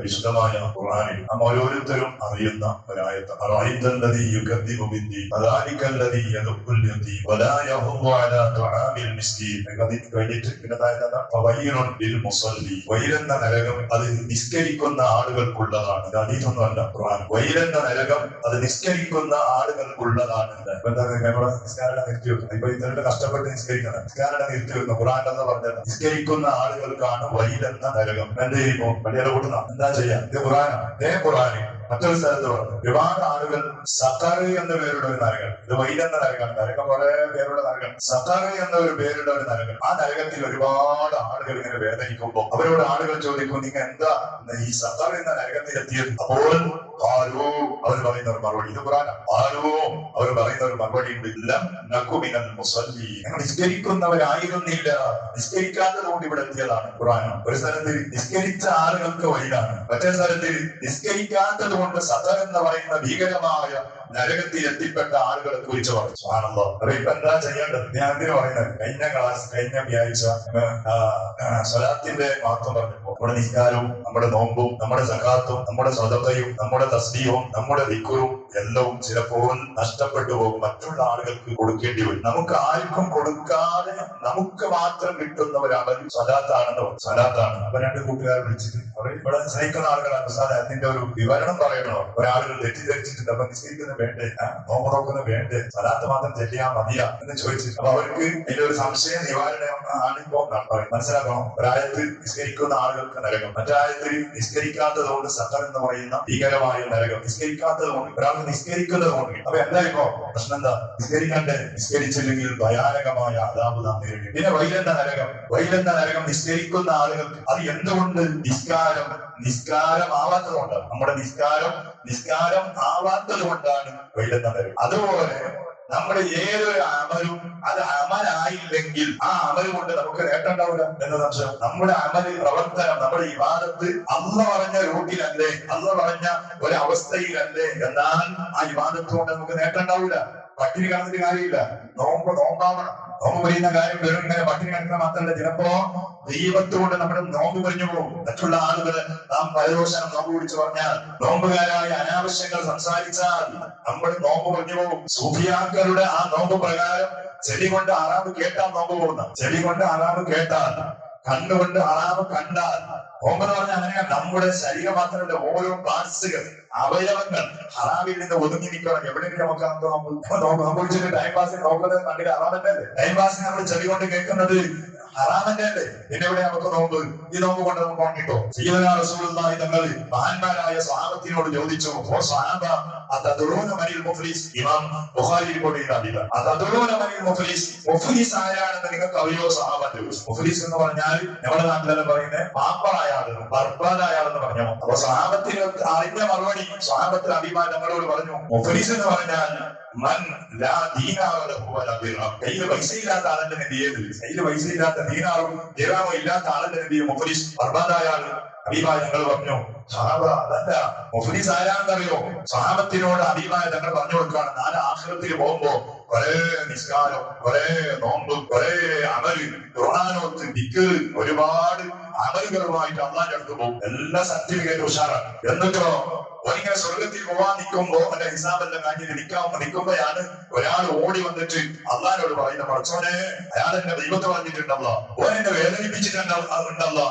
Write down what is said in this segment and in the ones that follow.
പരിശുദ്ധമായ ഖുർആനിൽ നാം ഓരോരുത്തരും അറിയുന്ന ഒരായത്ത്. അറഅയ്തല്ലദീ യുകദ്ദിബു ബിദ്ദീൻ ഫദാലിക്കല്ലദീ യദുഉൽ യതീം വലാ യഹുദ്ദു അലാ തുആമിൽ മിസ്കീൻ. കഴിഞ്ഞിട്ട് പിന്നെ ഫവയ്യിലുൻ ലിൽ മുസല്ലി. വൈലെന്ന നരകം അത് നിസ്കരിക്കുന്ന ആളുകൾക്കുള്ളതാണ്. ഹദീസൊന്നുമല്ല, ഖുർആൻ. വൈലെന്ന നരകം അത് നിസ്കരിക്കുന്ന ആളുകൾക്കുള്ളതാണ്. നമ്മുടെ നിസ്കാരം നിർത്തി വെക്കുന്നു. ഇപ്പൊ ഇന്നലെ കഷ്ടപ്പെട്ട് നിസ്കരിക്കണം, നിസ്കാരം നിർത്തി വെക്കുന്നു. ഖുർആൻ എന്ന് പറഞ്ഞത് നിസ്കരിക്കുന്ന ആളുകൾക്കാണ് വൈലെന്ന നരകം. എന്ത് ചെയ്യുമ്പോ വലിയ കൂട്ടുന്ന എന്താ ചെയ്യാ? ഇത് ഖുർആനാണ്. ഇതേ ഖുർആനിൽ മറ്റൊരു സ്ഥലത്ത് പറഞ്ഞു ഒരുപാട് ആളുകൾ സഖർ എന്ന പേരുടെ ഒരു നരകം. ഇത് വൈലെന്ന നരകം. നരകം കുറെ പേരുടെ നരകം. സഖർ എന്ന ഒരു പേരുടെ ഒരു നരകം. ആ നരകത്തിൽ ഒരുപാട് ആളുകൾ ഇങ്ങനെ വേദനിക്കുമ്പോ അവരോട് ആളുകൾ ചോദിക്കും, നിങ്ങൾ എന്താ ഈ സഖർ എന്ന നരകത്തിലെത്തിയത്? അപ്പോൾ അവർ പറയുന്ന ഒരു മറുപടി, ഇത് ഖുർആനാണ്. അവർ പറയുന്ന ഒരു മറുപടി ഉണ്ട്, ലം നകു മിനൽ മുസല്ലീൻ. ഞങ്ങൾ നിസ്കരിക്കുന്നവരായിരുന്നില്ല, നിസ്കരിക്കാത്തത് കൊണ്ട് ഇവിടെ എത്തിയതാണ്. ഖുർആനാണ്. ഒരു സ്ഥലത്ത് നിസ്കരിച്ച ആളുകൾക്ക് വൈലാണ്, മറ്റേ സ്ഥലത്ത് നിസ്കരിക്കാത്തത് കൊണ്ട് സഖർ എന്ന് പറയുന്ന ഭീകരമായ നരകത്തിൽ എത്തിപ്പെട്ട ആളുകളെ കുറിച്ച് പറഞ്ഞു. സുബ്ഹാനല്ലാഹ്. അപ്പൊ ഇപ്പൊ എന്താ ചെയ്യേണ്ടത്? ഞാൻ എന്തിനു പറയുന്നത്? കഴിഞ്ഞ വ്യാഴ്ച സ്വലാത്തിന്റെ മഹത്വം പറഞ്ഞപ്പോ നമ്മുടെ നിസ്കാരവും നമ്മുടെ നോമ്പും നമ്മുടെ സകാത്തും നമ്മുടെ സ്വതക്കയും നമ്മുടെ തസ്ബീഹും നമ്മുടെ ദിക്റും എല്ലാം ചിലപ്പോൾ നഷ്ടപ്പെട്ടു പോകും. മറ്റുള്ള ആളുകൾക്ക് കൊടുക്കേണ്ടി വരും. നമുക്ക് ആർക്കും കൊടുക്കാതെ നമുക്ക് മാത്രം കിട്ടുന്ന ഒരു അമൽ സ്വലാത്താണെന്നോ സ്വലാത്താണ്. അപ്പൊ രണ്ട് കൂട്ടുകാരെ വിളിച്ചിട്ട് ഇവിടെ സഹിക്കുന്ന ആളുകളാണ് സാധനം അതിന്റെ ഒരു വിവരണം പറയണോ? ഒരാളുകൾ തെറ്റിദ്ധരിച്ചിട്ടുണ്ട്. അപ്പൊ നിസ്കരിക്കുന്ന വേണ്ടേ, നോമ്പ് നോക്കുന്ന വേണ്ടേ, സ്വലാത്ത് മാത്രം ചെല്ലിയാ മതിയാ എന്ന് ചോദിച്ചിട്ട് അപ്പൊ അവർക്ക് അതിന്റെ ഒരു സംശയ നിവാരണം ആണിപ്പോ മനസ്സിലാക്കണം. ഒരായത്തിൽ നിസ്കരിക്കുന്ന ആളുകൾക്ക് നരകം, മറ്റായത്തിൽ നിസ്കരിക്കാത്തത് കൊണ്ട് സഖർ എന്ന് പറയുന്ന ഭീകരമായ നരകം. നിസ്കരിക്കാത്തത് കൊണ്ട് ഒരാൾ നിസ്കരിക്കുന്നത് കൊണ്ട്. അപ്പൊ എന്താ ഇപ്പോ പ്രശ്നം? എന്താ? നിസ്കരിക്കണ്ടേ? നിസ്കരിച്ചില്ലെങ്കിൽ ഭയാനകമായ അദാബ് നാം നേരിടും. പിന്നെ വൈലെന്ന നരകം നിസ്കരിക്കുന്ന ആളുകൾക്ക്. അത് എന്തുകൊണ്ട്? നിസ്കാരം ആവാത്തതുകൊണ്ടാണ്. നമ്മുടെ നിസ്കാരം ആവാത്തത് കൊണ്ടാണ് വൈലെന്ന നരകം. അതുപോലെ നമ്മുടെ ഏതൊരു അമലും അത് അമലായില്ലെങ്കിൽ ആ അമല് കൊണ്ട് നമുക്ക് നേട്ടം ഉണ്ടാവില്ല എന്ന സംശയം. നമ്മുടെ അമല് പ്രവർത്തനം, നമ്മുടെ ഇബാദത്ത് അല്ലാഹ് പറഞ്ഞ റൂട്ടിലല്ലേ, അല്ലാഹ് പറഞ്ഞ ഒരവസ്ഥയിലല്ലേ, എന്നാൽ ആ ഇബാദത്ത് കൊണ്ട് നമുക്ക് നേട്ടം ഉണ്ടാവില്ല. പട്ടിണി കിടന്നിട്ട് കാര്യമില്ല. നോമ്പാവണം. നോമ്പ് പറയുന്ന കാര്യം വെറും ഇങ്ങനെ പട്ടിണി കിടക്കുന്ന മാത്രമല്ല, ചിലപ്പോ ദൈവത്തോട് നമ്മുടെ നോമ്പ് പറഞ്ഞു പോകും. മറ്റുള്ള ആളുകൾ നാം പരദോഷണം നോമ്പ് പിടിച്ചു പറഞ്ഞാൽ, നോമ്പുകാരായ അനാവശ്യങ്ങൾ സംസാരിച്ചാൽ നമ്മൾ നോമ്പ് പറഞ്ഞു പോകും. സൂഫിയാക്കളുടെ ആ നോമ്പ് പ്രകാരം ചെവി കൊണ്ട് ഹറാമ് കേട്ടാൽ നോമ്പ് പോകുന്ന, ചെവി കൊണ്ട് ഹറാമ് കേട്ടാൽ, കണ്ണുകൊണ്ട് ഹറാമ് കണ്ടാൽ നോമ്പ് എന്ന് പറഞ്ഞാൽ അങ്ങനെയാണ്. നമ്മുടെ ശരീരം മാത്രമല്ല, ഓരോ പാർട്സുകൾ, അവയവങ്ങൾ ഹറാമിൽ നിന്ന് ഒതുങ്ങി നിൽക്കണം. എവിടെയെങ്കിലും നമുക്ക് നോമ്പ് വിളിച്ചിട്ട് ടൈം പാസിന് നോക്കുന്നത് കണ്ടിട്ട് ഹറാമല്ലേ? ടൈം പാസിന് നമ്മൾ ചെവി കൊണ്ട് കേൾക്കുന്നത് ഹറാമല്ലേ അല്ലേ? പിന്നെ എവിടെ നമുക്ക് നോമ്പ്? ഈ നോമ്പ് കൊണ്ട് നമുക്ക് കൊണ്ടിട്ടോ? സയ്യിദുനാ റസൂലുള്ളാഹി തങ്ങൾ മഹാന്മാരായ സ്വഹാബത്തിനോട് ചോദിച്ചു, ഓ സ്വഹാബ, അതദറൂന മനിൽ മുഫ്ലിസ്? ഇമാം ബുഖാരി റിപ്പോർട്ട് ചെയ്ത ഹദീസ്. അതദറൂന മനിൽ മുഫ്ലിസ്? മുഫ്ലിസ് ആരാണെന്ന് നിങ്ങൾക്ക് അറിയോ? സ്വഹാബ ചോദിച്ചു. മുഫ്ലിസ് എന്ന് പറഞ്ഞാൽ നമ്മുടെ നാട്ടിലെല്ലാം പറയുന്നത് പാപ്പറായ ആളെന്ന്, ബർബാദായ ആളെന്ന് പറഞ്ഞു. അപ്പൊ സ്വഹാബത്തിന് അറിഞ്ഞ മറുപടി സ്വഹാബത്തിന് അഭിമാനം നമ്മളോട് പറഞ്ഞു, മുഫ്ലിസ് എന്ന് പറഞ്ഞാൽ കയ്യിൽ പൈസ ഇല്ലാത്ത ആളന്റെ നബി. ഏത് കയ്യിൽ പൈസ ഇല്ലാത്ത ദീനാറും ദിർഹമോ ഇല്ലാത്ത ആളന്റെ നബി മുഫ്ലിസ്, ബർബാദായ ആള്. ഹബീബായ ഞങ്ങൾ പറഞ്ഞു, സഹാബ അതല്ല, മുഫ്ലിസ് ആരാണെന്നറിയോ? സഹാബത്തിനോട് ഹബീബായ ഞങ്ങൾ പറഞ്ഞു കൊടുക്കുകയാണ്, നാളെ ആഖിറത്തിൽ പോകുമ്പോ കുറെ നിസ്കാരം, കുറെ നോമ്പ്, കുറെ അമല്, ഖുർആനോത്ത്, ദിക്ർ, ഒരുപാട് അമലുകളുമായിട്ട് അള്ളാന്റെ അടുത്ത് പോകും. എല്ലാ സർട്ടിഫിക്കറ്റും ഉഷാറാണ്. എന്നിട്ടോ ഒരിങ്ങനെ സ്വർഗത്തിൽ പോവാൻ നിൽക്കുമ്പോ എന്റെ ഹിസാബെല്ലാം കഴിഞ്ഞിട്ട് നിൽക്കുമ്പോഴാണ് ഒരാൾ ഓടി വന്നിട്ട് അള്ളാഹിനോട് പറയുന്ന, പഠിച്ചോനെ, അയാൾ എന്നെ ദൈവത്തെ പറഞ്ഞിട്ടുണ്ടല്ലോ, ഓൻ എന്നെ വേദനിപ്പിച്ചിട്ടുണ്ടല്ലോ,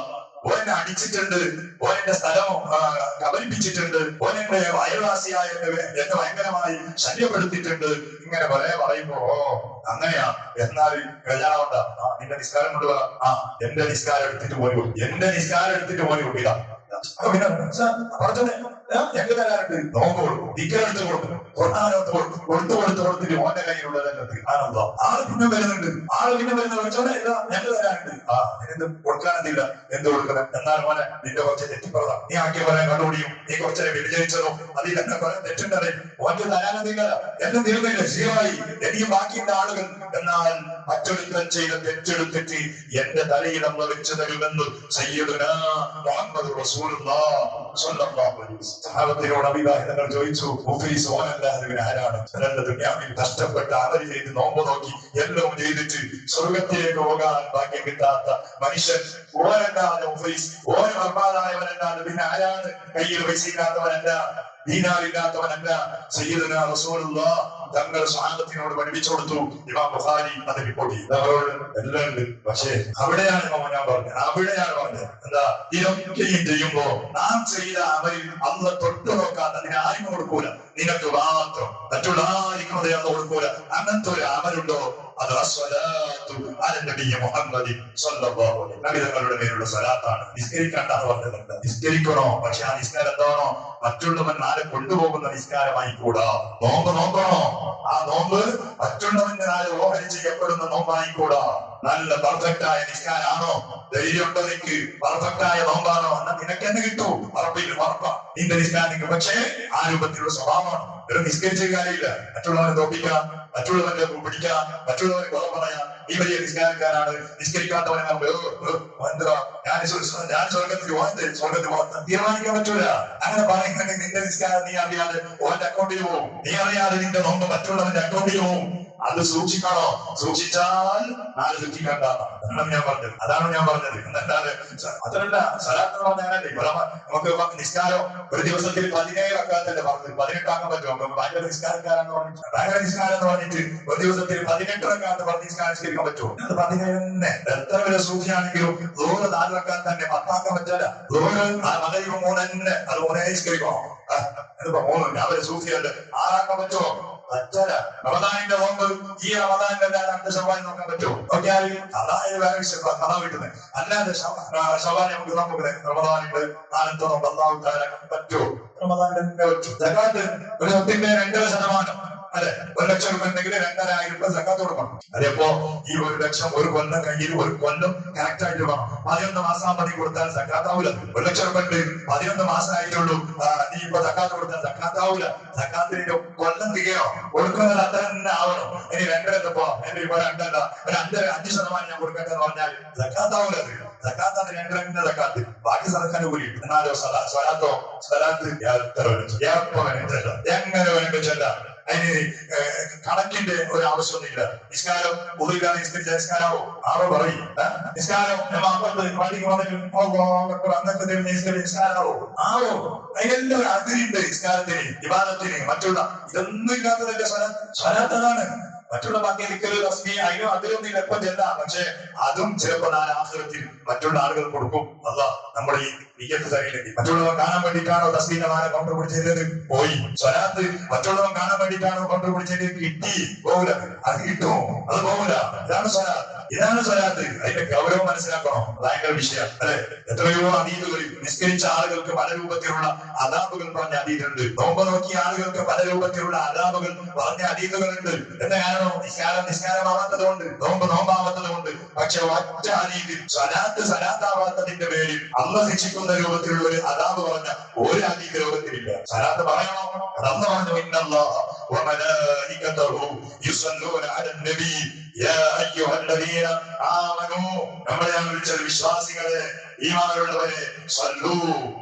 ഓൻ എന്നെ അടിച്ചിട്ടുണ്ട്, ഓൻ എന്റെ സ്ഥലം കബലിപ്പിച്ചിട്ടുണ്ട്, ഓൻ എന്റെ അയൽവാസിയായ എന്നെ ഭയങ്കരമായി ശല്യപ്പെടുത്തിയിട്ടുണ്ട്. ഇങ്ങനെ പറയുമ്പോ, ഓ അങ്ങനെയാ, എന്നാൽ കല്യാണമുണ്ട, നിന്റെ നിസ്കാരം കൊണ്ടുപോകാ. എന്റെ നിസ്കാരം എടുത്തിട്ട് പോയി കൊടുക്കുക. ഞങ്ങൾ തരാറുണ്ട്. നോമ്പ് കൊടുക്കും, ദിക്റെടുത്ത് കൊടുക്കും, ഖുർആനോത്ത് കൊടുത്തിട്ട് ഓന്റെ കയ്യിലുള്ളതെല്ലാം ആള് പിന്നെ വരുന്നുണ്ട്. വെച്ചോടെ ഞങ്ങൾ തരാറുണ്ട്. എന്ത് കൊടുക്കാനെന്തില്ല, എന്ത് കൊടുക്കണം? എന്നാൽ മോനെ, നിന്റെ കുറച്ച് തെറ്റിപ്പറതാ, നീ ആക്കിയ പറയാൻ കണ്ടുപിടിയും, നീ കുറച്ചെ വ്യഭിചരിച്ചതോ അതിൽ എന്നെ പറയാൻ തെറ്റുണ്ടേ, ഓന്റെ തരാനെന്തില്ല, എന്നെ തീർന്നില്ല, ശരിയായി, എനിക്ക് ബാക്കിയുള്ള ആളുകൾ. എന്നാൽ മറ്റൊരുത്തൻ ചെയ്ത തെറ്റെടുത്തിട്ട് എന്റെ തലയിൽ അമ്മ വെച്ച് തരുമെന്ന് സയ്യിദുനാ മുഹമ്മദ് റസൂലുള്ളാഹി സഹാബത്തിനോട് അഭിവാഹിതങ്ങൾ ചോദിച്ചു, ആരാണ്? ദുനിയാവിൽ കഷ്ടപ്പെട്ട് അമൽ ചെയ്ത് നോമ്പ് നോക്കി എല്ലാം ചെയ്തിട്ട് സ്വർഗത്തിലേക്ക് പോകാൻ ഭാഗ്യം കിട്ടാത്ത മനുഷ്യൻ ഓരല്ലാതെ ഓരോ അർബാദായവനല്ലാതെ പിന്നെ ആരാണ്? കയ്യിൽ പൈസ ഇല്ലാത്തവനല്ല, ദീനാറില്ലാത്തവനല്ല. സയ്യിദുനാ റസൂലുള്ളാഹ് തങ്ങൾ സ്വഹാബത്തിനോട് പഠിപ്പിച്ചു കൊടുത്തു. ഇമാം ബുഖാരി അത് റിപ്പോർട്ട് ചെയ്തു. എല്ലാം ഉണ്ട്. പക്ഷേ അവിടെയാണ് ഞാൻ പറഞ്ഞത്, എന്താ? ഇതൊക്കെയും ചെയ്യുമ്പോ നാം ചെയ്ത അമലിൽ അള്ളാഹ് തൊട്ടു നോക്കാത്ത, അതിന് ആരും കൊടുക്കൂല, നിനക്ക് മാത്രം, മറ്റുള്ള ആർക്കും അത് കൊടുക്കൂല. അങ്ങനത്തെ ഒരു അമലുണ്ടോ? അത് നബിതങ്ങളുടെ മേലുള്ള സ്വലാത്താണ്. നിസ്കരിക്കണ്ടെന്ന് പറഞ്ഞിട്ടുണ്ട്. നിസ്കരിക്കണോ? പക്ഷെ ആ നിസ്കാരം എന്താണോ? മറ്റുള്ളവൻ നാളെ കൊണ്ടുപോകുന്ന നിസ്കാരമായി കൂടാ. നോമ്പ് നോക്കണോ? ആ നോമ്പ് മറ്റുള്ളവന്റെ നാളെ ഓഹരി ചെയ്യപ്പെടുന്ന നോമ്പായിക്കൂടാ. നല്ല പെർഫെക്റ്റ് ആയ നിസ്കാരാണോ? ധൈര്യമുണ്ടോ നിനക്ക്? പെർഫെക്റ്റ് ആയ നോമ്പാണോ? എന്നാൽ നിനക്ക് എന്ന് കിട്ടൂ. ഉറപ്പില്ല, ഉറപ്പാ നിന്റെ നിസ്കാരം. പക്ഷേ ആ രൂപത്തിലുള്ള സ്വഭാവമാണ്. ഒരു നിസ്കരിച്ച കാര്യമില്ല. മറ്റുള്ളവനെ തോപ്പിക്കാം, മറ്റുള്ളവന്റെ പിടിക്കാം, മറ്റുള്ളവരെ കുറവ് പറയാം. ഈ വലിയ നിസ്കാരക്കാരാണ്, നിസ്കരിക്കാത്തവനെ ഞാൻ സ്വർഗത്തിൽ പോകാൻ തീരുമാനിക്കാൻ പറ്റൂല. അങ്ങനെ പറയുന്നുണ്ടെങ്കിൽ നിന്റെ നിസ്കാരം നീ അറിയാതെ ഓന്റെ അക്കൗണ്ടിൽ പോകും. നീ അറിയാതെ നിന്റെ നോമ്പ് മറ്റുള്ളവന്റെ അക്കൗണ്ടിൽ പോകും. അത് സൂക്ഷിക്കണോ? സൂക്ഷിച്ചാൽ നാളെ സൂക്ഷിക്കേണ്ടതാണ്. അതാണ് ഞാൻ പറഞ്ഞത്. എന്നല്ലാതെ അതല്ല. സലാത്ത് എന്ന് പറഞ്ഞാലേ നമുക്ക് നിസ്കാരം ഒരു ദിവസത്തിൽ 17 റക്അത്തല്ലേ പറഞ്ഞത്, 18 ആക്കാൻ പറ്റുമോ? ഭയങ്കര നിസ്കാരക്കാരാന്ന് പറഞ്ഞിട്ട്, ഭയങ്കര നിസ്കാരം എന്ന് പറഞ്ഞിട്ട് ഒരു ദിവസത്തിൽ 18 റക്അത്ത് പറഞ്ഞ് നിസ്കാരിക്കാൻ പറ്റുമോ? അത് 17 എത്ര വരെ സൂക്ഷിയാണെങ്കിലും 4 റക്അത്ത് തന്നെ 10 ആക്കാൻ പറ്റില്ല. മകയും 3 തന്നെ, അത് 3 നിസ്കരിക്കണോ? ഇതിപ്പോ 3 അവരെ സൂക്ഷിയല്ലേ 6 ആക്കാൻ പറ്റുമോ? പറ്റല. റമദാനിന്റെ നോമ്പ് ഈ റമദാനിന്റെ 2 ശവ്വാൽ നോക്കാൻ പറ്റുമോ? നോക്കിയാൽ അതായത് വേറെ കഥ കിട്ടുന്നത്. അല്ലാതെ ശവ്വാൽ നമുക്ക് നോക്കുന്നത് റമദാനിന്റെ 4 നോമ്പ് അല്ലാഹു തആല പറ്റുമോ? റമദാനിന്റെ പറ്റും. സകാത്ത് ഒരു 2% അല്ലെ, 1 ലക്ഷം രൂപ ഉണ്ടെങ്കിൽ 2,500 രൂപ സക്കാത്ത് കൊടുക്കണം. അതേപ്പോ ഈ 1 ലക്ഷം ഒരു കൊല്ലം കയ്യിൽ ഒരു കൊല്ലം കറക്റ്റ് ആയിട്ട് വേണം. 11 മാസം പണി കൊടുത്താൽ സക്കാത്താവൂല. 1 ലക്ഷം രൂപ ഉണ്ട്, 11 മാസം ആയിട്ടുള്ളൂ, നീ ഇപ്പൊ സക്കാത്ത് കൊടുത്താൽ സക്കാത്താവൂല. സക്കാത്തിന്റെ കൊല്ലം തികയോ? കൊടുക്കുന്നത് അത്ര തന്നെ ആവണം. ഇനി 2 എന്റെ ഇപ്പൊ 2 ഒരു 5% ഞാൻ കൊടുക്കട്ടെ എന്ന് പറഞ്ഞാൽ സക്കാത്താവൂല. സക്കാത്താണ് 2 സക്കാത്ത്. ബാക്കി സർക്കാർ കൂടി. എന്നാലോ സ്വലാത്ത് എങ്ങനെ വേണമെങ്കിൽ ചെല്ലാം. അതിന് കണക്കിന്റെ ഒരു ആവശ്യമൊന്നുമില്ല. നിസ്കാരം പൊതുവിലാണ്. നിസ്കാരാവോ? ആവോ പറയും. നിസ്കാരം പള്ളിക്ക് വന്നിട്ട് നിസ്കാരാവോ? ആവോ? അതിനെല്ലാം അതിരുണ്ട്. നിസ്കാരത്തിന്, വിവാദത്തിന്, മറ്റുള്ള ഇതൊന്നും ഇല്ലാത്തതല്ലേ സ്വലാത്താണ്. മറ്റുള്ള ബാക്കി അതിലൊന്നും എപ്പം ചെല്ലാം. പക്ഷെ അതും ചിലപ്പോൾ ആഖിറത്തിൽ മറ്റുള്ള ആളുകൾ കൊടുക്കും. അല്ല നമ്മുടെ ഈ നിയ്യത്ത് സരിയില്ലെങ്കിൽ. മറ്റുള്ളവർ കാണാൻ വേണ്ടിയിട്ടാണോ തസ്ബീഹിന്റെ മാല കോൺട്രിബ്യൂട്ട് ചെയ്തത്? പോയി. സ്വലാത്ത് മറ്റുള്ളവർ കാണാൻ വേണ്ടിയിട്ടാണോ കോൺട്രിബ്യൂട്ട് ചെയ്തത്? കിട്ടി. പോകില്ല. അത് കിട്ടുമോ? അത് പോകില്ല. ഇതാണ് സ്വലാത്ത്. അതിന്റെ ഗൗരവം മനസ്സിലാക്കണം. ഭയങ്കര വിഷയം അല്ലെ. എത്രയോ അതീതുകളിൽ നിസ്കരിച്ച ആളുകൾക്ക് പല രൂപത്തിലുള്ള അദാബുകൾ പറഞ്ഞ അതീതുണ്ട്. നോമ്പ് നോക്കിയ ആളുകൾക്ക് പല രൂപത്തിലുള്ള അദാബുകൾ പറഞ്ഞ അതീതുകളുണ്ട്. എന്താ കാരണം? നിസ്കാരമാവാത്തത് കൊണ്ട്, നോമ്പാവാത്തത് കൊണ്ട്. പക്ഷെ ഒറ്റ അതീതിൽ സലാത്താവാത്തതിന്റെ പേരിൽ അള്ളാഹ് ശിക്ഷിക്കുന്ന രൂപത്തിലുള്ള ഒരു അദാബ് പറഞ്ഞ ഒരു അതീത് രൂപത്തിലില്ല. സലാത്ത് പറയണോ? അന്ന് പറഞ്ഞു, ഇന്നല്ലാഹ വമലായികതഹു യുസല്ലൂന അലൻ നബി യാ അയ്യുഹല്ലദീന ആമനൂ, നമ്മളെ വിളിച്ച വിശ്വാസികളെ, ഈമാനുള്ളവരെ, സല്ലൂ,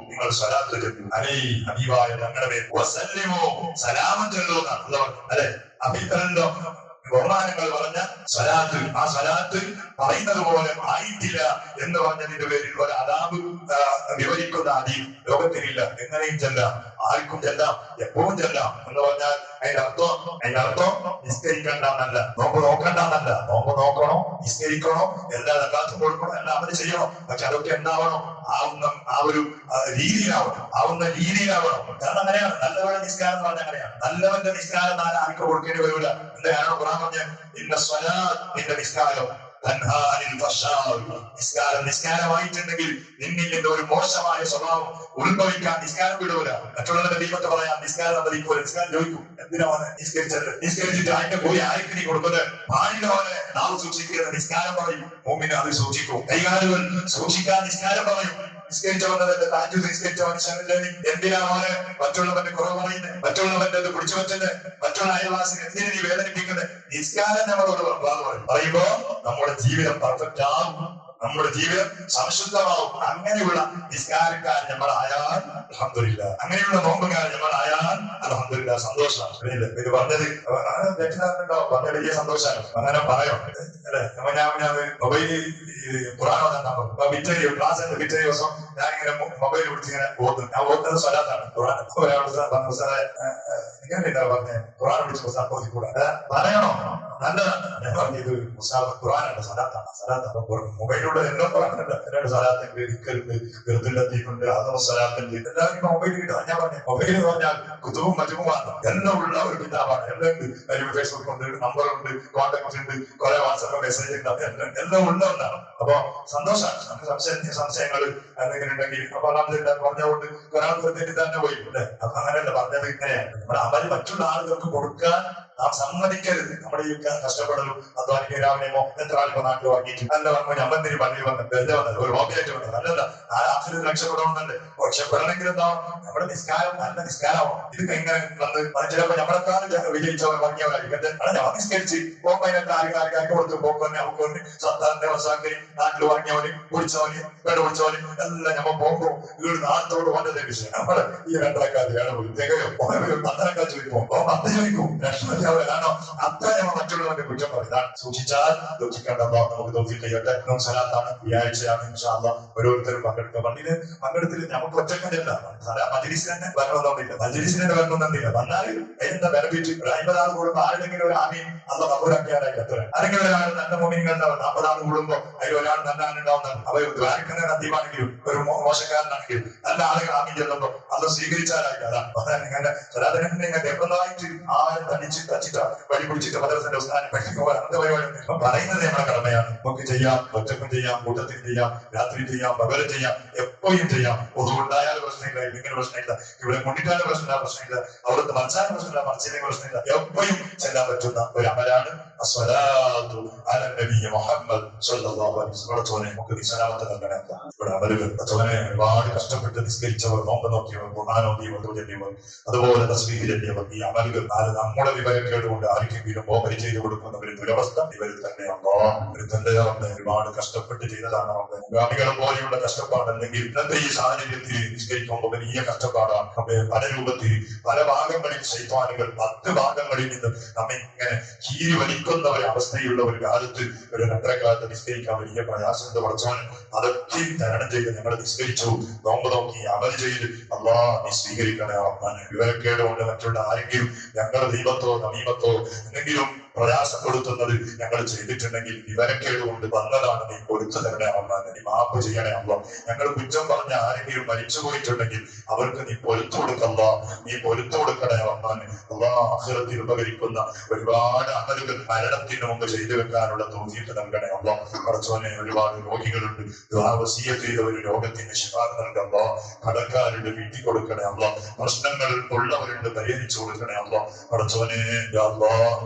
നിങ്ങൾ സ്വലാത്ത് ചൊല്ലൂ അലൈഹി, ഹബീബായ തങ്ങളുടെ മേൽ, വസല്ലിമു, സലാം ചൊല്ലൂ എന്നാണ്. അല്ലെ, അഭിത്തരണ്ടോ ബഹുമാനങ്ങൾ പറഞ്ഞ സ്വലാത്ത്, ആ സ്വലാത്ത് പറയുന്നത് പോലെ ആയിട്ടില്ല എന്ന് പറഞ്ഞതിന്റെ പേരിൽ ഒരു അദാബ് വിവരിക്കുന്ന അതി ലോകത്തിനില്ല. എങ്ങനെയും ചെല്ലാം, ആർക്കും ചെല്ലാം, എപ്പോഴും ചെല്ലാം എന്ന് പറഞ്ഞാൽ അതിന്റെ അർത്ഥം നിസ്കരിക്കണ്ടെന്നല്ല, നോമ്പ് നോക്കണ്ടെന്നല്ല. നോമ്പ് നോക്കണോ, നിസ്കരിക്കണോ, എല്ലാ സക്കാത്തും കൊടുക്കണോ, എല്ലാം അവര് ചെയ്യണം. പക്ഷെ അതൊക്കെ എന്താവണം? ആ ഒരു രീതിയിലാവണം. കാരണം അങ്ങനെയാണ് നല്ലവരുടെ നിസ്കാരം എന്ന് പറഞ്ഞാൽ അങ്ങനെയാണ്. നല്ലവന്റെ നിസ്കാരം നാളെ ആർക്ക് കൊടുക്കേണ്ടി വരൂല. എന്താ കാരണം? ഖുർആൻ പറഞ്ഞ ഇന്ന സ്വലാത്ത്, നിന്റെ നിസ്കാരം നിസ്കാരമായിട്ടുണ്ടെങ്കിൽ നിന്നിൽ നിന്ന് ഒരു മോശമായ സ്വഭാവം ഉത്ഭവിക്കാൻ നിസ്കാരം വിടൂല. മറ്റുള്ളവരുടെ ദീപത്തെ പറയാൻ നിസ്കാരം അനുവദിക്കൂല. നിസ്കാരം ചോദിക്കും, എന്തിനാണ് നിസ്കരിച്ചിട്ട് അതിന്റെ പോയി ആർക്ക് നീ കൊടുക്കുന്നത്? പാടിനോനെ നാവ് സൂക്ഷിക്കുന്നത് നിസ്കാരം പറയും. മോമിനെ അത് സൂക്ഷിക്കും. കൈകാലുകൾ സൂക്ഷിക്കാൻ നിസ്കാരം പറയും. നിസ്കരിച്ചവന്റെ താജു നിസ്കരിച്ചവൻ എന്തിനാണ് മറ്റുള്ളവന്റെ കുറവ് പറയുന്നത്? മറ്റുള്ളവന്റെ പിടിച്ചു പറ്റുന്നത്? മറ്റുള്ള അയൽവാസിനെ എന്തിനു നീ വേദനിപ്പിക്കുന്നത്? നിസ്കാരം നമ്മളോട് പറയുമ്പോ നമ്മുടെ ജീവിതം പെർഫെക്റ്റ് ആകും. നമ്മുടെ ജീവിതം സംശുദ്ധമാവും. അങ്ങനെയുള്ള നിസ്കാരക്കാരൻ നമ്മളായാൽ അൽഹംദുലില്ലാഹ്, അങ്ങനെയുള്ള നോമ്പുകാരൻ നമ്മളായാൽ അൽഹംദുലില്ലാഹ്, സന്തോഷമാണ്. ഇത് പറഞ്ഞത് തെറ്റിദ്ധാരണ പറഞ്ഞ വലിയ സന്തോഷമാണ്. അങ്ങനെ പറയാം അല്ലെ. ഞാൻ മൊബൈലിൽ ഖുർആൻ പിറ്റേ ക്ലാസ് പിറ്റേ ദിവസം ഞാനിങ്ങനെ മൊബൈൽ പിടിച്ച് ഇങ്ങനെ ഓർന്നു. ഞാൻ ഓർക്കുന്നത് സ്വലാത്താണ്. ഖുർആൻ നിങ്ങളില്ല പറഞ്ഞേ ഖുർആൻ പിടിച്ച് ബോധിക്കൂടാ പറയണോ? നല്ലതാണ്. ഞാൻ പറഞ്ഞത് ഖുർആനാണ്, സ്വലാത്താണ്. സ്വലാത്ത് മൊബൈലിലൂടെ എല്ലാം ഖുർആനുണ്ട്. എന്നോട് സ്വലാത്തുണ്ട്, ദിക്റുണ്ട്, ഗിർദിലെത്തിയിട്ടുണ്ട്, അതും സ്വലാത്തുണ്ട്. എല്ലാവർക്കും മൊബൈൽ കിട്ടുക. ഞാൻ പറഞ്ഞു മൊബൈൽ എന്ന് പറഞ്ഞാൽ കുത്തുബും മജ്മുഅാണ്, എല്ലാം ഉള്ള ഒരു കിതാബാണ്. എല്ലാം ഉണ്ട്. അതിൽ ഫേസ്ബുക്ക് ഉണ്ട്, നമ്പറുണ്ട്, കോൺടാക്ട് ഉണ്ട്, കുറെ വാട്സാപ്പ് മെസ്സേജ് ഉണ്ട്, എല്ലാം ഉള്ള ഒന്നാണ്. അപ്പൊ സന്തോഷമാണ്. സംശയങ്ങൾ എന്തെങ്കിലും ഉണ്ടെങ്കിൽ അപ്പൊ പറഞ്ഞുകൊണ്ട് ഒരാൾക്ക് തെറ്റിദ്ധാരണ പോയി അല്ലെ. അപ്പൊ അങ്ങനെയല്ല പറഞ്ഞത്. ഇങ്ങനെയാണ് നമ്മുടെ അമൽ മറ്റുള്ള ആളുകൾക്ക് കൊടുക്കാൻ നാം സമ്മതിക്കരുത്. നമ്മുടെ ഈ കഷ്ടപ്പെടലും അധ്വാനിക്കുക. രാവിലെയോ എത്ര ആളിപ്പോ നാട്ടിൽ വാങ്ങിയിട്ട് നല്ല പറഞ്ഞു ഞമ്മന്തിരി പള്ളിയിൽ വന്നിട്ട് വെറുതെ വന്നത് ഒരു ഹോബിയായിട്ട് വന്നത് അല്ലല്ല. ആഫിൽ രക്ഷപ്പെടണമെന്നുണ്ട്. രക്ഷപ്പെടണമെങ്കിൽ എന്താ നമ്മുടെ നിസ്കാരം നല്ല നിസ്കാരമാവും. ഇത് ഇങ്ങനെ വന്ന് ചിലപ്പോ നമ്മളെക്കാളും വിജയിച്ചവർ വാങ്ങിയവരായിരിക്കും. ഞാൻ നിസ്കരിച്ച് പോകുമ്പോ അതിനൊക്കെ ആർക്കാർക്ക് കൊടുത്തു പോകുന്ന നമുക്ക് സത്താന്റെ വസാക്കി നാട്ടിൽ വാങ്ങിയവന് കുടിച്ചവന് വെള്ളം കുടിച്ചവന് എല്ലാം നമ്മൾ പോകുമ്പോ വീട് നാട്ടോട് വന്നത് വിഷയം. നമ്മള് ഈ രണ്ടരക്കാരിയാണ് തികയോ 12 ചോദിക്കുമ്പോ 10 ചോദിക്കും. രക്ഷപ്പെടാനോ അത്രയും മറ്റുള്ളവന്റെ കുറ്റം പറഞ്ഞാൽ സൂക്ഷിച്ചാൽ ദുഃഖിക്കേണ്ടതോ നമുക്ക് തോഫീഖ് ചെയ്യട്ടെ. സലാത്താണ്, വ്യാഴ്ചയാണ്. ഇൻഷാ അല്ലാഹ് ഓരോരുത്തരും പങ്കെടുക്കുക. പള്ളിയില് പങ്കെടുത്തില്ല നമുക്ക് ഒറ്റക്കല്ല. മജ്‌ലിസിന് തന്നെ വരണമെന്നില്ല, മജ്‌ലിസിന് തന്നെ വരണമെന്നില്ല. വന്നാൽ എന്താ ബെനിഫിറ്റ്? ഒരു 50 ആൾ കൂടുമ്പോ ആരുടെങ്കിലും ഒരു ആമീൻ അല്ലാഹ് കബൂലാക്കിയാലായി എത്ര. അല്ലെങ്കിൽ ഒരാൾ നല്ല മോമിനികളുണ്ടാവും. 40 ആൾ കൂടുമ്പോ അതിൽ ഒരാൾ നല്ല ആളുണ്ടാവുന്നതാണ്. അവർ ദ്വാരക്കുന്ന അധ്യമാണെങ്കിലും ഒരു മോശക്കാരനാണെങ്കിലും നല്ല ആളുകൾ ആമീൻ ചെല്ലുമ്പോ അത് സ്വീകരിച്ചാലായി. അതാണ് ഇങ്ങനെ നിർബന്ധമായിട്ട് ആരും തച്ചിട്ട് വഴി പിടിച്ചിട്ട് മദ്രസന്റെ അവസാനം പഠിക്കുമ്പോൾ അങ്ങനത്തെ പരിപാടി പറയുന്നത് നമ്മുടെ കടമയാണ്. നമുക്ക് ചെയ്യാം, ഒറ്റക്കും ചെയ്യാം, കൂട്ടത്തിൽ ചെയ്യാം, രാത്രി ചെയ്യാം, പകരം ചെയ്യാം, എപ്പോഴും ചെയ്യാം. ഒതുകൊണ്ടായാലും പ്രശ്നമില്ല, ഇല്ലെങ്കിൽ പ്രശ്നമില്ല, ഇവിടെ കൊണ്ടിട്ടാലും പ്രശ്നമില്ല, അവിടുത്തെ മറിച്ചാലും പ്രശ്നമില്ല, മറിച്ചില്ലെങ്കിൽ പ്രശ്നമില്ല. എപ്പോഴും ചെല്ലാൻ പറ്റുന്ന ഒരു അമലാണ് അസ്സലാത്തു അല നബി മുഹമ്മദ് സ്വല്ലല്ലാഹു അലൈഹി വസല്ലം. നമുക്ക് നിസ്സലാമത്ത് നൽകണേ. ഇവിടെ അമലുകൾ ഒരുപാട് കഷ്ടപ്പെട്ട് നിസ്കരിച്ചവർ, നോമ്പ് നോക്കിയവർ, ഖുർആൻ ഓതിയവർ, അതുപോലെ തസ്ബീഹ് ചൊല്ലിയവർ, ഈ അമലുകൾ നമ്മുടെ വിവരക്കേട് കൊണ്ട് ആർക്കെങ്കിലും ഓഹരി ചെയ്ത് കൊടുക്കുന്നവര് ദുരവസ്ഥ ഇവരിൽ തന്നെയാണോ? ഇവർ തന്നെയാണ് ഒരുപാട് കഷ്ടപ്പെട്ട് ചെയ്തതാണ്. മുൻഗാമികളെ പോലെയുള്ള കഷ്ടപ്പാട് അല്ലെങ്കിൽ ഇന്നത്തെ ഈ സാഹചര്യത്തിൽ നിസ്കരിക്കുമ്പോൾ വലിയ കഷ്ടപ്പാടാണ്. പല രൂപത്തിൽ പല ഭാഗങ്ങളിൽ ശൈത്വാനുകൾ 10 ഭാഗങ്ങളിൽ നിന്ന് നമ്മെ ഇങ്ങനെ കീറി വലിക്കുന്ന ഒരു അവസ്ഥയുള്ള ഒരു കാലത്ത് ഒരു രണ്ടരക്കാലത്ത് നിസ്കരിക്കാൻ വലിയ പ്രയാസമുണ്ട്. പഠിച്ചവൻ അതൊക്കെ തരണം ചെയ്ത് ഞങ്ങൾ നിസ്കരിച്ചു, നോമ്പ് നോക്കി അമൽ ചെയ്ത് അല്ലാഹ് നീ സ്വീകരിക്കണേ. വിവരക്കേട് കൊണ്ട് മറ്റുള്ള ആരെങ്കിലും ഞങ്ങളുടെ ദൈവത്തോ നമീമത്തോ എന്തെങ്കിലും പ്രയാസപ്പെടുത്തുന്നത് ഞങ്ങൾ ചെയ്തിട്ടുണ്ടെങ്കിൽ വിവരക്കേട് കൊണ്ട് വന്നതാണ്, നീ പൊരുത്തു തരണേ അള്ളാഹ്, നീ മാപ്പ് ചെയ്യണേ അള്ളാഹ്. ഞങ്ങൾ കുറ്റം പറഞ്ഞ ആരെങ്കിലും മരിച്ചു പോയിട്ടുണ്ടെങ്കിൽ അവർക്ക് നീ പൊരുത്തു കൊടുക്കല്ല, നീ പൊരുത്തു കൊടുക്കണേ അള്ളാഹ്. അള്ളാഹ് ആഖിറത്തിൽ ഉപകരിക്കുന്ന ഒരുപാട് അമലുകൾ മരണത്തിന് മുമ്പ് ചെയ്തു വെക്കാനുള്ള തൗഫീഖ് നൽകണേ അള്ളാഹ്. പടച്ചോനെ ഒരുപാട് രോഗികളുണ്ട്, വസിയ്യത്ത് ചെയ്ത ഒരു രോഗത്തിന് ശിഫ നൽകല്ലോ. കടക്കാരുണ്ട്, വീട്ടിൽ കൊടുക്കണേ അള്ളാഹ്. പ്രശ്നങ്ങൾ ഉള്ളവരുണ്ട്, പരിഹരിച്ചു കൊടുക്കണേ അള്ളാഹ്. പടച്ചോനെ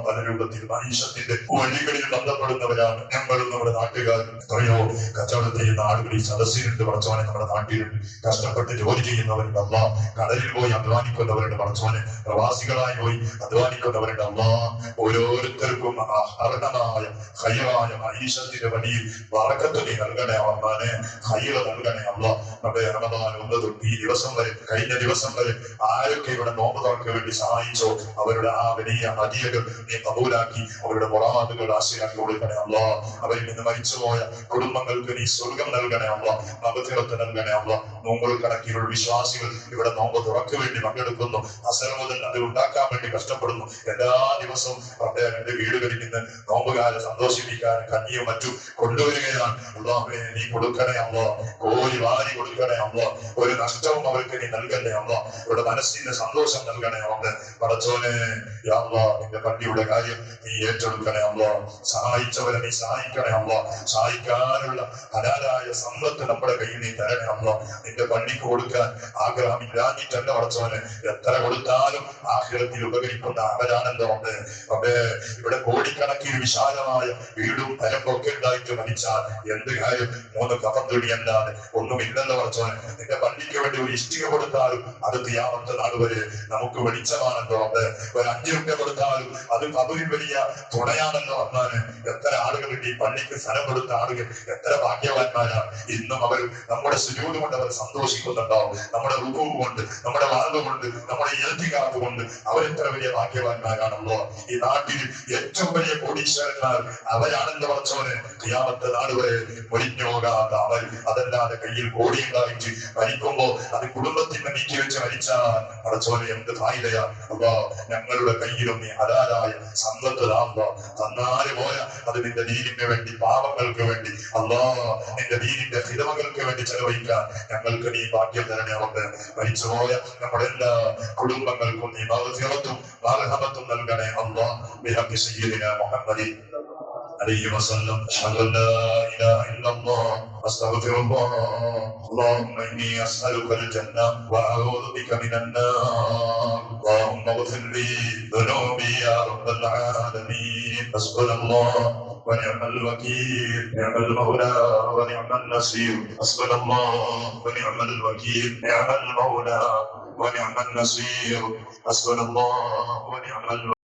പല രൂപത്തിൽ മനുഷ്യത്തിന്റെ വഴികളിൽ ബന്ധപ്പെടുന്നവരാണ് ഞങ്ങളും നമ്മുടെ നാട്ടുകാരും. എത്രയോ കച്ചവടം ചെയ്യുന്ന ആളുകൾ ഈ സദസ്സിലുണ്ട് പടച്ചോനെ, നമ്മുടെ നാട്ടിലുണ്ട്. കഷ്ടപ്പെട്ട് ജോലി ചെയ്യുന്നവരുണ്ട് അള്ളാഹ്, കടലിൽ പോയി അധ്വാനിക്കുന്നവരുണ്ട് പടച്ചോനെ, പ്രവാസികളായി പോയി അധ്വാനിക്കുന്നവരുണ്ട് അള്ളാഹ്. ഓരോരുത്തർക്കും അർഹമായ ഖൈറായ മനുഷ്യത്തിന്റെ വഴിയിൽ ബറക്കത്ത് നീ നൽകണേ അള്ളാഹ്, ഖൈർ നൽകണേ അള്ളാഹ്. നമ്മുടെ റമദാൻ 1 തൊട്ട് ഈ ദിവസം വരെ, കഴിഞ്ഞ ദിവസം വരെ ആരൊക്കെ ഇവിടെ നോമ്പ് തുറക്കാൻ വേണ്ടി സഹായിച്ചോ അവരുടെ ആ വലിയ ഹദിയകൾ നീ കബൂലാക്കി അവരുടെ മുറാദുകൾ ആശയാക്കി കൊടുക്കണേ അള്ളാഹ്. അവരിൽ നിന്ന് മരിച്ചുപോയ കുടുംബങ്ങൾക്ക് നീ സ്വർഗം നൽകണേ അള്ളാഹ്, മഗ്ഫിറത്ത് നൽകണേ അള്ളാഹ്. 100 കണക്കിലുള്ള വിശ്വാസികൾ ഇവിടെ നോമ്പ് തുറക്ക് വേണ്ടി പങ്കെടുക്കുന്നു. അസർ മുതൽ അത് ഉണ്ടാക്കാൻ വേണ്ടി കഷ്ടപ്പെടുന്നു. എല്ലാ ദിവസവും അവരുടെ 2 വീടുകളിൽ നിന്ന് നോമ്പുകാരെ സന്തോഷിപ്പിക്കാൻ കഞ്ഞിയും മറ്റും കൊണ്ടുവരികയാണ്. അള്ളാഹുവേ നീ കൊടുക്കണേ അള്ളാഹ്, കോരി വാരി കൊടുക്കണേ അള്ളാഹ്. ഒരു നഷ്ടവും അവർക്ക് നീ നൽകണേ അള്ളാഹ്. ഇവിടെ മനസ്സിന് സന്തോഷം നൽകണേ അള്ളാഹ്. പടച്ചോനെ യാ അള്ളാഹ്, നിന്റെ പള്ളിയുടെ കാര്യം നീ ഏറ്റെടുക്കണേ അള്ളാഹ്. സഹായിച്ചവരെ നീ സഹായിക്കണേ അള്ളാഹ്. സഹായിക്കാനുള്ള ഹലാലായ സമ്പത്ത് നമ്മുടെ കയ്യിൽ നീ തരണേ അള്ളാഹ്. നിന്റെ പള്ളിക്ക് കൊടുക്കാൻ ആഗ്രഹമില്ലാഞ്ഞിട്ടല്ല പടച്ചവന്. എത്ര കൊടുത്താലും ആഖിറത്തിൽ ഉപകരിക്കുന്ന അമലാനന്ദമുണ്ട്. അപ്പേ ഇവിടെ കോടിക്കണക്കിന് വിശാലമായ വീടും പരമ്പൊക്കെ ഉണ്ടായിട്ട് മരിച്ചാൽ എന്ത് കാര്യം? 3 കഫൻ തുണിയല്ലാതെ ഒന്നുമില്ലെന്ന് പടച്ചവന്. നിന്റെ പള്ളിക്ക് വേണ്ടി ഒരു ഇഷ്ടിക കൊടുത്താലും അത് ഖിയാമത്ത് നാൾ വരെ നമുക്ക് വെളിച്ചമാണെന്ന് ഉണ്ട്. ഒരു 5 രൂപ കൊടുത്താലും അത് കബറിൽ വലിയ തുണയാണെന്ന് പറഞ്ഞാല് എത്ര ആളുകളുണ്ട് ഈ പള്ളിക്ക് സ്ഥലം കൊടുത്ത ആളുകൾ, എത്ര ഭാഗ്യവാന്മാരാണ്. ഇന്നും അവർ നമ്മുടെ സുജൂദ് കൊണ്ട് അവർ സന്തോഷിക്കുന്നുണ്ടാവും, നമ്മുടെ റുകൂ കൊണ്ട്, നമ്മുടെ വാദ കൊണ്ട്, നമ്മുടെ ഇഅ്തിഖാദ് കൊണ്ട് അവരെത്ര വലിയ ഭാഗ്യവാന്മാരാണല്ലോ. ഈ നാട്ടിൽ ഏറ്റവും വലിയ കോടീശ്വരന്മാർ അവരാണെന്ന് പറഞ്ഞവന് ഖിയാമത്ത് നാൾ വരെ ഒഴിഞ്ഞു പോകാത്ത അവർ. അതല്ലാതെ കയ്യിൽ കോടിയുണ്ടായിട്ട് മരിക്കുമ്പോ അത് കുടുംബത്തിന് നീക്കി വെച്ച് മരിച്ചാൽ പടച്ചോനെ എന്ത് ഫായിദയാ. അല്ലാ, ഞങ്ങളുടെ കയ്യിലും നീ ഹലാലായ സമ്പത്ത് തന്നാല് പോയ അത് നിന്റെ ദീനിന് വേണ്ടി, പാവങ്ങൾക്ക് വേണ്ടി, അല്ലാ നിന്റെ ദീനിന്റെ ഹിതമകൾക്ക് വേണ്ടി ചെലവഴിക്കാൻ ഞങ്ങൾക്ക് നീ ഭാഗ്യം തരണേ. അവർക്ക് മരിച്ചുപോയ നമ്മുടെ എല്ലാ കുടുംബങ്ങൾക്കും നീ മഗ്ഫിറത്തും മർഹമത്തും നൽകണേ. അല്ലാ ബിഹഖി സയ്യിദിനാ മുഹമ്മദി عليه وسلم. أشهد أن لا إله إلا الله أستغفر الله. اللهم إني أسألك الجنة وأعوذ بك من النار. اللهم اغفر لي ذنوبي يا رب العالمين. حسبنا الله ونعم الوكيل، نعم المولى ونعم النصير. حسبنا الله ونعم الوكيل، نعم المولى ونعم النصير. حسبنا الله ونعم